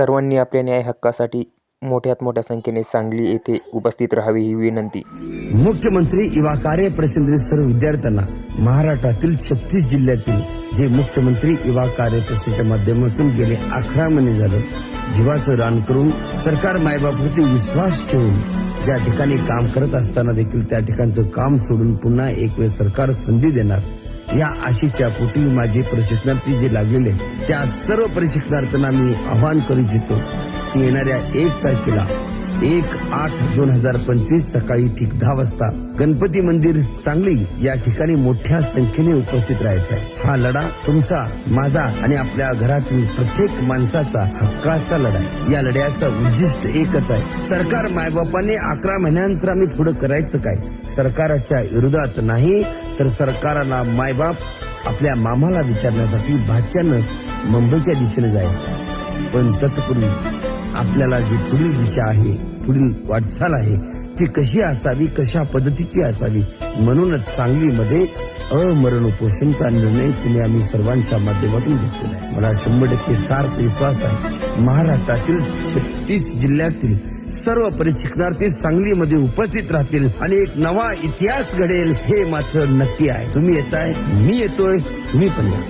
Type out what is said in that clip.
सर्वांनी आपल्या न्याय हक्कासाठी मोठ्यात मोठ्या संख्येने सांगली येथे उपस्थित राहावी ही विनंती। मुख्यमंत्री युवा कार्य परिषदेतील सर्व विद्यार्थ्यांना महाराष्ट्रातील 36 जिल्ह्यातील जे मुख्यमंत्री युवा कार्य परिषदेच्या माध्यमातून गेले 11 महिने झाले जीवाचं रान करून सरकार मायबापावरती विश्वास ठेवून ज्या ठिकाणी काम करत असताना देखील त्या ठिकाणचं काम सोडून पुन्हा एक वेळ सरकार संधी देणार या आशेच्या पोटी माझे प्रशिक्षणार्थी जे लागलेले त्या सर्व प्रशिक्षणार्थींना मी आवाहन करू इच्छितो की येणाऱ्या 1 तारखेला 1/8/2025 सकाळी ठीक 10 वाजता गणपती मंदिर सांगली या ठिकाणी मोठ्या संख्येने उपस्थित राहायचा आहे। हा लढा तुमचा माझा आणि आपल्या घरातील प्रत्येक माणसाचा हक्काचा लढा आहे। या लढ्याचं उद्दिष्ट एकच आहे, सरकार मायबापाने 11 महिन्यानंतर आम्ही पुढे करायचं काय, सरकारच्या विरोधात नाही तर सरकारला मायबाप आपल्या मामाला विचारण्यासाठी भाच्यानं मुंबईच्या दिशेने जायचं, पण तत्पूर्वी आपल्याला जी पुढील दिशा आहे पुढील वाटचाल आहे ती कशी असावी कशा पद्धतीची असावी म्हणूनच सांगलीमध्ये अमरण उपोषणचा निर्णय तुम्ही आम्ही सर्वांच्या माध्यमातून घेतलेला आहे। मला 100% सार्थ विश्वास आहे महाराष्ट्रातील 36 जिल्ह्यातील सर्व प्रशिक्षणार्थी सांगलीमध्ये उपस्थित राहतील आणि एक नवा इतिहास घडेल हे मात्र नक्की आहे। तुम्ही येताय, मी येतोय, तुम्ही पण या।